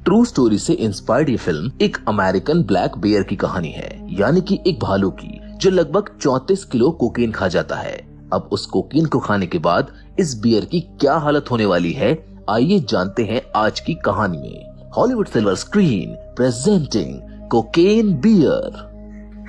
True story से inspired ये film एक अमेरिकन ब्लैक बेयर की कहानी है, यानी कि एक भालू की जो लगभग 34 किलो कोकीन खा जाता है। अब उस कोकीन को खाने के बाद इस बियर की क्या हालत होने वाली है, आइए जानते हैं आज की कहानी में। Hollywood silver screen presenting Cocaine Bear.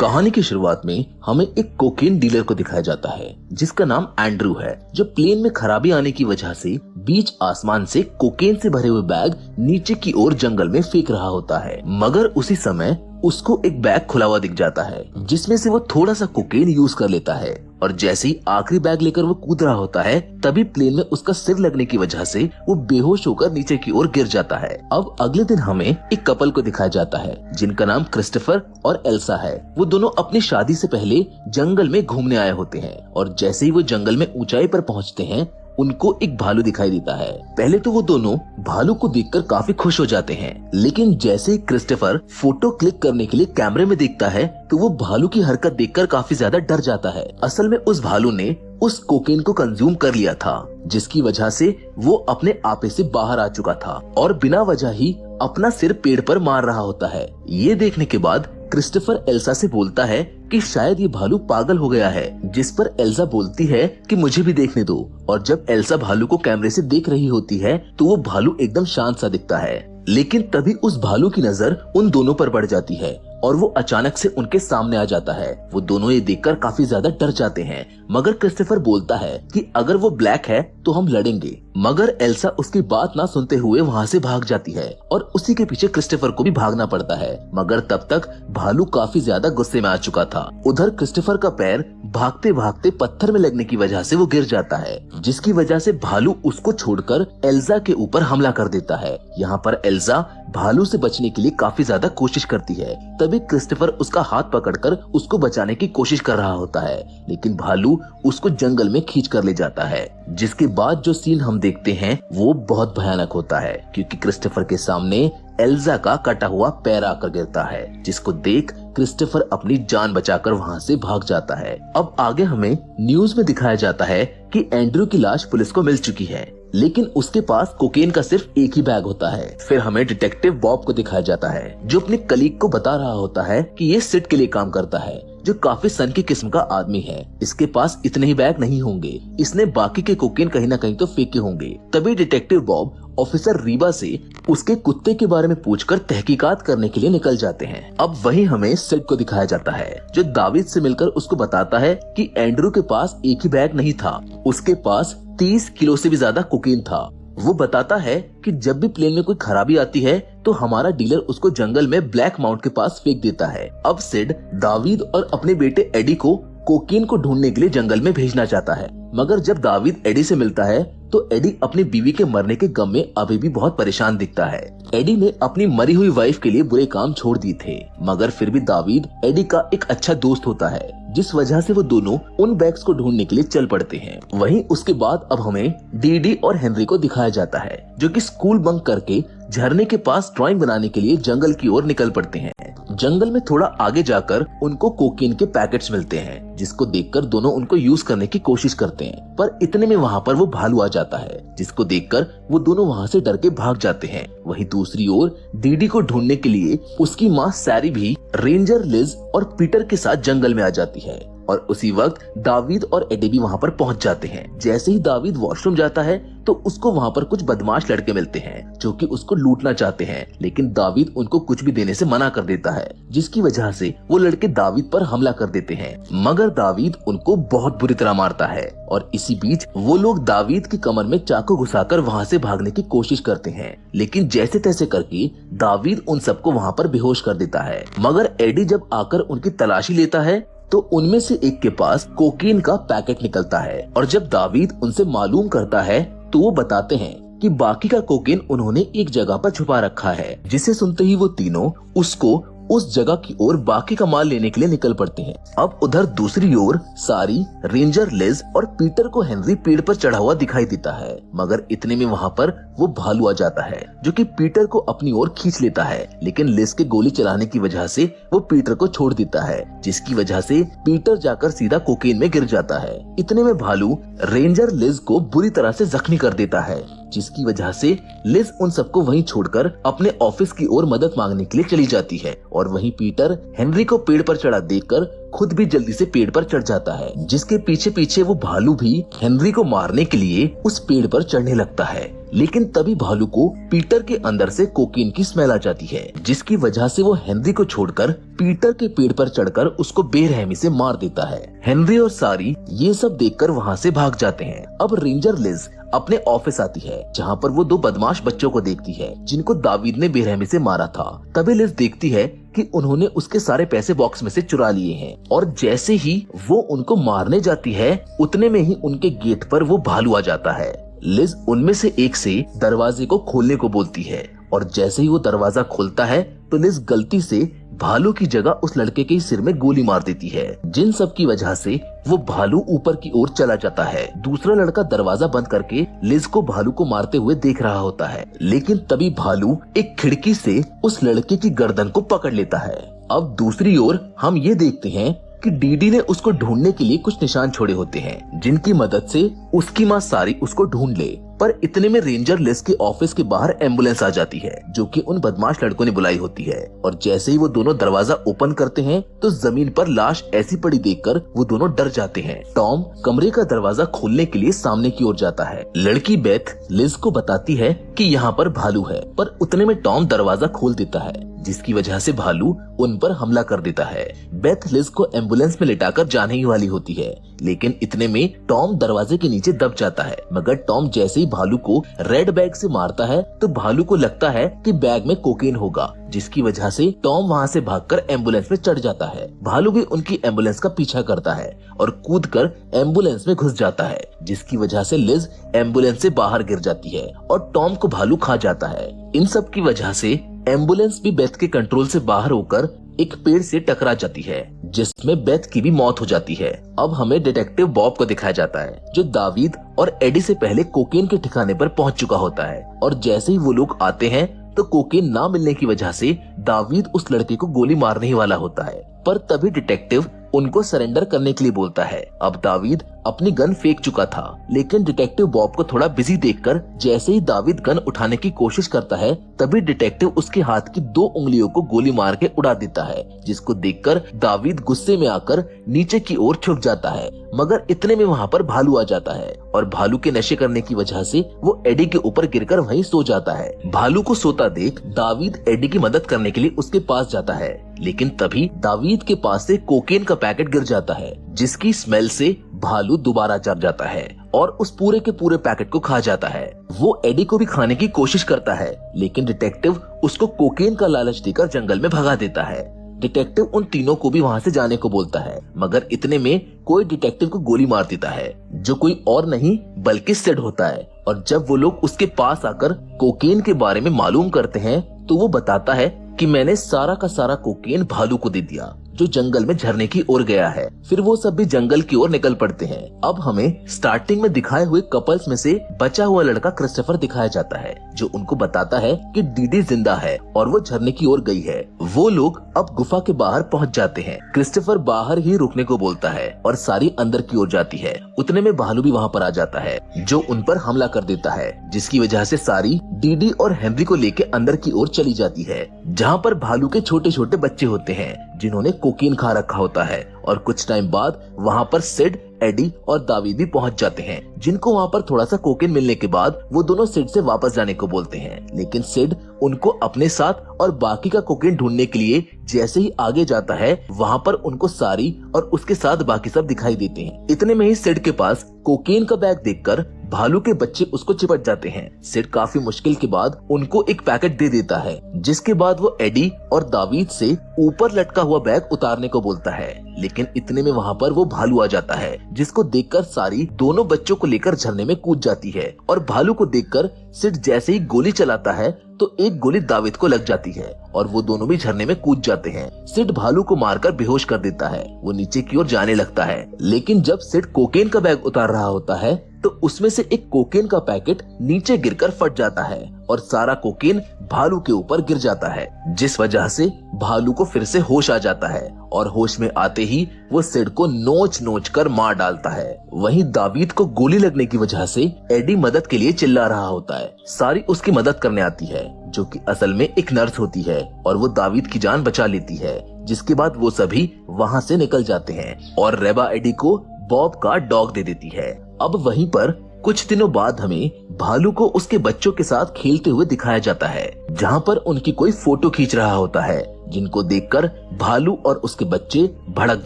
कहानी की शुरुआत में हमें एक कोकेन डीलर को दिखाया जाता है जिसका नाम एंड्रू है, जो प्लेन में खराबी आने की वजह से बीच आसमान से कोकेन से भरे हुए बैग नीचे की ओर जंगल में फेंक रहा होता है। मगर उसी समय उसको एक बैग खुला हुआ दिख जाता है जिसमें से वो थोड़ा सा कोकेन यूज कर लेता है, और जैसे ही आखिरी बैग लेकर वो कूद रहा होता है तभी प्लेन में उसका सिर लगने की वजह से वो बेहोश होकर नीचे की ओर गिर जाता है। अब अगले दिन हमें एक कपल को दिखाया जाता है जिनका नाम क्रिस्टोफर और एल्सा है। वो दोनों अपनी शादी से पहले जंगल में घूमने आए होते हैं, और जैसे ही वो जंगल में ऊंचाई पर पहुंचते हैं उनको एक भालू दिखाई देता है। पहले तो वो दोनों भालू को देखकर काफी खुश हो जाते हैं, लेकिन जैसे ही क्रिस्टोफर फोटो क्लिक करने के लिए कैमरे में देखता है तो वो भालू की हरकत देखकर काफी ज्यादा डर जाता है। असल में उस भालू ने उस कोकेन को कंज्यूम कर लिया था, जिसकी वजह से वो अपने आपे से बाहर आ चुका था और बिना वजह ही अपना सिर पेड़ पर मार रहा होता है। ये देखने के बाद क्रिस्टोफर एल्सा से बोलता है कि शायद ये भालू पागल हो गया है, जिस पर एल्सा बोलती है कि मुझे भी देखने दो। और जब एल्सा भालू को कैमरे से देख रही होती है तो वो भालू एकदम शांत सा दिखता है, लेकिन तभी उस भालू की नजर उन दोनों पर पड़ जाती है और वो अचानक से उनके सामने आ जाता है। वो दोनों ये देखकर काफी ज्यादा डर जाते हैं, मगर क्रिस्टोफर बोलता है कि अगर वो ब्लैक है तो हम लड़ेंगे। मगर एल्सा उसकी बात ना सुनते हुए वहाँ से भाग जाती है और उसी के पीछे क्रिस्टोफर को भी भागना पड़ता है, मगर तब तक भालू काफी ज्यादा गुस्से में आ चुका था। उधर क्रिस्टोफर का पैर भागते भागते पत्थर में लगने की वजह से वो गिर जाता है, जिसकी वजह से भालू उसको छोड़कर एल्सा के ऊपर हमला कर देता है। यहाँ पर एल्सा भालू से बचने के लिए काफी ज्यादा कोशिश करती है। तभी क्रिस्टोफर उसका हाथ पकड़कर उसको बचाने की कोशिश कर रहा होता है, लेकिन भालू उसको जंगल में खींच कर ले जाता है। जिसके बाद जो सीन हम देखते हैं वो बहुत भयानक होता है, क्योंकि क्रिस्टोफर के सामने एल्सा का कटा हुआ पैर आकर गिरता है, जिसको देख क्रिस्टोफर अपनी जान बचाकर वहाँ से भाग जाता है। अब आगे हमें न्यूज में दिखाया जाता है कि एंड्रू की लाश पुलिस को मिल चुकी है, लेकिन उसके पास कोकेन का सिर्फ एक ही बैग होता है। फिर हमें डिटेक्टिव बॉब को दिखाया जाता है जो अपने कलीग को बता रहा होता है कि ये सिट के लिए काम करता है, जो काफी सन की किस्म का आदमी है। इसके पास इतने ही बैग नहीं होंगे, इसने बाकी के कोकेन कहीं न कहीं तो फेंके होंगे। तभी डिटेक्टिव बॉब ऑफिसर रीबा से उसके कुत्ते के बारे में पूछकर तहकीकात करने के लिए निकल जाते हैं। अब वहीं हमें सिड को दिखाया जाता है जो दावीद से मिलकर उसको बताता है कि एंड्रू के पास एक ही बैग नहीं था, उसके पास 30 किलो से भी ज्यादा कोकेन था। वो बताता है कि जब भी प्लेन में कोई खराबी आती है तो हमारा डीलर उसको जंगल में ब्लैक माउंट के पास फेंक देता है। अब सिड दावीद और अपने बेटे एडी को कोकेन को ढूंढने के लिए जंगल में भेजना चाहता है, मगर जब दावीद एडी से मिलता है तो एडी अपनी बीवी के मरने के गम में अभी भी बहुत परेशान दिखता है। एडी ने अपनी मरी हुई वाइफ के लिए बुरे काम छोड़ दिए थे, मगर फिर भी दावीद एडी का एक अच्छा दोस्त होता है, जिस वजह से वो दोनों उन बैग्स को ढूंढने के लिए चल पड़ते हैं। वहीं उसके बाद अब हमें डीडी और हेनरी को दिखाया जाता है जो कि स्कूल बंक करके झरने के पास ड्राइंग बनाने के लिए जंगल की ओर निकल पड़ते हैं। जंगल में थोड़ा आगे जाकर उनको कोकेन के पैकेट्स मिलते हैं, जिसको देखकर दोनों उनको यूज करने की कोशिश करते हैं, पर इतने में वहाँ पर वो भालू आ जाता है, जिसको देखकर वो दोनों वहाँ से डर के भाग जाते हैं। वहीं दूसरी ओर डीडी को ढूंढने के लिए उसकी माँ सैरी भी रेंजर लिज और पीटर के साथ जंगल में आ जाती है, और उसी वक्त दावीद और एडी भी वहाँ पर पहुँच जाते हैं। जैसे ही दावीद वॉशरूम जाता है तो उसको वहाँ पर कुछ बदमाश लड़के मिलते हैं जो कि उसको लूटना चाहते हैं, लेकिन दावीद उनको कुछ भी देने से मना कर देता है, जिसकी वजह से वो लड़के दावीद पर हमला कर देते हैं, मगर दावीद उनको बहुत बुरी तरह मारता है। और इसी बीच वो लोग दावीद की कमर में चाकू घुसाकर वहाँ से भागने की कोशिश करते हैं, लेकिन जैसे तैसे करके दावीद उन सबको वहाँ पर बेहोश कर देता है। मगर एडी जब आकर उनकी तलाशी लेता है तो उनमें से एक के पास कोकीन का पैकेट निकलता है, और जब दावीद उनसे मालूम करता है तो वो बताते हैं कि बाकी का कोकेन उन्होंने एक जगह पर छुपा रखा है, जिसे सुनते ही वो तीनों उसको उस जगह की ओर बाकी का माल लेने के लिए निकल पड़ते हैं। अब उधर दूसरी ओर सारी, रेंजर लिज और पीटर को हेनरी पेड़ पर चढ़ा हुआ दिखाई देता है, मगर इतने में वहाँ पर वो भालू आ जाता है जो कि पीटर को अपनी ओर खींच लेता है, लेकिन लिज के गोली चलाने की वजह से वो पीटर को छोड़ देता है, जिसकी वजह से पीटर जाकर सीधा कोकेन में गिर जाता है। इतने में भालू रेंजर लिज को बुरी तरह से जख्मी कर देता है, जिसकी वजह से लिज उन सबको वहीं छोड़कर अपने ऑफिस की ओर मदद मांगने के लिए चली जाती है। और वहीं पीटर हेनरी को पेड़ पर चढ़ा देखकर खुद भी जल्दी से पेड़ पर चढ़ जाता है, जिसके पीछे पीछे वो भालू भी हेनरी को मारने के लिए उस पेड़ पर चढ़ने लगता है। लेकिन तभी भालू को पीटर के अंदर से कोकीन की स्मेल आ जाती है, जिसकी वजह से वो हेनरी को छोड़कर पीटर के पेड़ पर चढ़कर उसको बेरहमी से मार देता है। हेनरी और सारी ये सब देखकर वहाँ से भाग जाते हैं। अब रेंजर लिज अपने ऑफिस आती है, जहाँ पर वो दो बदमाश बच्चों को देखती है जिनको दावीद ने बेरहमी से मारा था। तभी लिज देखती है कि उन्होंने उसके सारे पैसे बॉक्स में से चुरा लिए हैं, और जैसे ही वो उनको मारने जाती है उतने में ही उनके गेट पर वो भालू आ जाता है। लिज उनमें से एक से दरवाजे को खोलने को बोलती है, और जैसे ही वो दरवाजा खोलता है तो लिज गलती से भालू की जगह उस लड़के के सिर में गोली मार देती है, जिन सब की वजह से वो भालू ऊपर की ओर चला जाता है। दूसरा लड़का दरवाजा बंद करके लिज को भालू को मारते हुए देख रहा होता है, लेकिन तभी भालू एक खिड़की से उस लड़के की गर्दन को पकड़ लेता है। अब दूसरी ओर हम ये देखते हैं कि डीडी ने उसको ढूंढने के लिए कुछ निशान छोड़े होते हैं, जिनकी मदद से उसकी माँ सारी उसको ढूंढ ले। पर इतने में रेंजर लिज के ऑफिस के बाहर एम्बुलेंस आ जाती है, जो कि उन बदमाश लड़कों ने बुलाई होती है। और जैसे ही वो दोनों दरवाजा ओपन करते हैं तो जमीन पर लाश ऐसी पड़ी देखकर वो दोनों डर जाते हैं। टॉम कमरे का दरवाजा खोलने के लिए सामने की ओर जाता है। लड़की बेथ लिज को बताती है कि यहाँ पर भालू है, पर उतने में टॉम दरवाजा खोल देता है, जिसकी वजह से भालू उन पर हमला कर देता है। बेथ लिज को एम्बुलेंस में लिटाकर जाने ही वाली होती है, लेकिन इतने में टॉम दरवाजे के नीचे दब जाता है। मगर टॉम जैसे ही भालू को रेड बैग से मारता है तो भालू को लगता है कि बैग में कोकेन होगा, जिसकी वजह से टॉम वहाँ से भागकर एम्बुलेंस में चढ़ जाता है। भालू भी उनकी एम्बुलेंस का पीछा करता है और कूदकर एम्बुलेंस में घुस जाता है, जिसकी वजह से लिज एम्बुलेंस से बाहर गिर जाती है और टॉम को भालू खा जाता है। इन सब की वजह से एम्बुलेंस भी बेथ के कंट्रोल से बाहर होकर एक पेड़ से टकरा जाती है, जिसमें बेथ की भी मौत हो जाती है। अब हमें डिटेक्टिव बॉब को दिखाया जाता है, जो दावीद और एडी से पहले कोकेन के ठिकाने पर पहुंच चुका होता है। और जैसे ही वो लोग आते हैं तो कोकेन ना मिलने की वजह से दावीद उस लड़के को गोली मारने ही वाला होता है, पर तभी डिटेक्टिव उनको सरेंडर करने के लिए बोलता है। अब दावीद अपनी गन फेंक चुका था, लेकिन डिटेक्टिव बॉब को थोड़ा बिजी देखकर जैसे ही दावीद गन उठाने की कोशिश करता है तभी डिटेक्टिव उसके हाथ की 2 उंगलियों को गोली मार के उड़ा देता है, जिसको देखकर दावीद गुस्से में आकर नीचे की ओर छुप जाता है। मगर इतने में वहाँ पर भालू आ जाता है और भालू के नशे करने की वजह से वो एडी के ऊपर गिरकर वहीं सो जाता है। भालू को सोता देख दावीद एडी की मदद करने के लिए उसके पास जाता है, लेकिन तभी दावीद के पास से कोकेन का पैकेट गिर जाता है, जिसकी स्मेल से भालू दोबारा जाग जाता है और उस पूरे के पूरे पैकेट को खा जाता है। वो एडी को भी खाने की कोशिश करता है, लेकिन डिटेक्टिव उसको कोकेन का लालच देकर जंगल में भगा देता है। डिटेक्टिव उन तीनों को भी वहाँ से जाने को बोलता है, मगर इतने में कोई डिटेक्टिव को गोली मार देता है, जो कोई और नहीं बल्कि सिड होता है। और जब वो लोग उसके पास आकर कोकेन के बारे में मालूम करते हैं तो वो बताता है कि मैंने सारा का सारा कोकेन भालू को दे दिया, जो जंगल में झरने की ओर गया है। फिर वो सब भी जंगल की ओर निकल पड़ते हैं। अब हमें स्टार्टिंग में दिखाए हुए कपल्स में से बचा हुआ लड़का क्रिस्टोफर दिखाया जाता है, जो उनको बताता है कि डीडी जिंदा है और वो झरने की ओर गई है। वो लोग अब गुफा के बाहर पहुंच जाते हैं। क्रिस्टोफर बाहर ही रुकने को बोलता है और सारी अंदर की ओर जाती है। उतने में भालू भी वहाँ पर आ जाता है, जो उन पर हमला कर देता है, जिसकी वजह से सारी डीडी और हेनरी को लेके अंदर की ओर चली जाती है, जहाँ पर भालू के छोटे छोटे बच्चे होते हैं जिन्होंने कोकीन खा रखा होता है। और कुछ टाइम बाद वहाँ पर सिड, एडी और दावीद भी पहुंच जाते हैं, जिनको वहाँ पर थोड़ा सा कोकेन मिलने के बाद वो दोनों सिड से वापस जाने को बोलते हैं। लेकिन सिड उनको अपने साथ और बाकी का कोकेन ढूंढने के लिए जैसे ही आगे जाता है, वहाँ पर उनको सारी और उसके साथ बाकी सब दिखाई देते हैं। इतने में ही सिड के पास कोकेन का बैग देखकर भालू के बच्चे उसको चिपट जाते हैं। सिड काफी मुश्किल के बाद उनको एक पैकेट दे देता है, जिसके बाद वो एडी और दावीद से ऊपर लटका हुआ बैग उतारने को बोलता है। लेकिन इतने में वहाँ पर वो भालू आ जाता है, जिसको देखकर सारी दोनों बच्चों को लेकर झरने में कूद जाती है। और भालू को देखकर सिड जैसे ही गोली चलाता है तो एक गोली दावीद को लग जाती है और वो दोनों भी झरने में कूद जाते हैं। सिड भालू को मारकर बेहोश कर देता है। वो नीचे की ओर जाने लगता है, लेकिन जब सिड कोकेन का बैग उतार रहा होता है तो उसमें से एक कोकेन का पैकेट नीचे गिरकर फट जाता है और सारा कोकेन भालू के ऊपर गिर जाता है, जिस वजह से भालू को फिर से होश आ जाता है और होश में आते ही वो सिड को नोच नोच कर मार डालता है। वहीं दावीद को गोली लगने की वजह से एडी मदद के लिए चिल्ला रहा होता है। सारी उसकी मदद करने आती है, जो कि असल में एक नर्स होती है, और वो दावीद की जान बचा लेती है। जिसके बाद वो सभी वहाँ से निकल जाते हैं और रेबा एडी को बॉब का डॉग दे देती है। अब वहीं पर कुछ दिनों बाद हमें भालू को उसके बच्चों के साथ खेलते हुए दिखाया जाता है, जहाँ पर उनकी कोई फोटो खींच रहा होता है, जिनको देखकर भालू और उसके बच्चे भड़क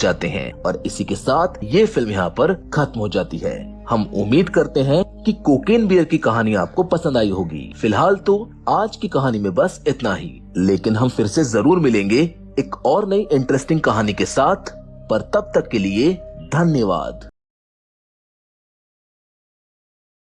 जाते हैं। और इसी के साथ ये फिल्म यहाँ पर खत्म हो जाती है। हम उम्मीद करते हैं कि कोकेन बियर की कहानी आपको पसंद आई होगी। फिलहाल तो आज की कहानी में बस इतना ही, लेकिन हम फिर से जरूर मिलेंगे एक और नई इंटरेस्टिंग कहानी के साथ। पर तब तक के लिए धन्यवाद।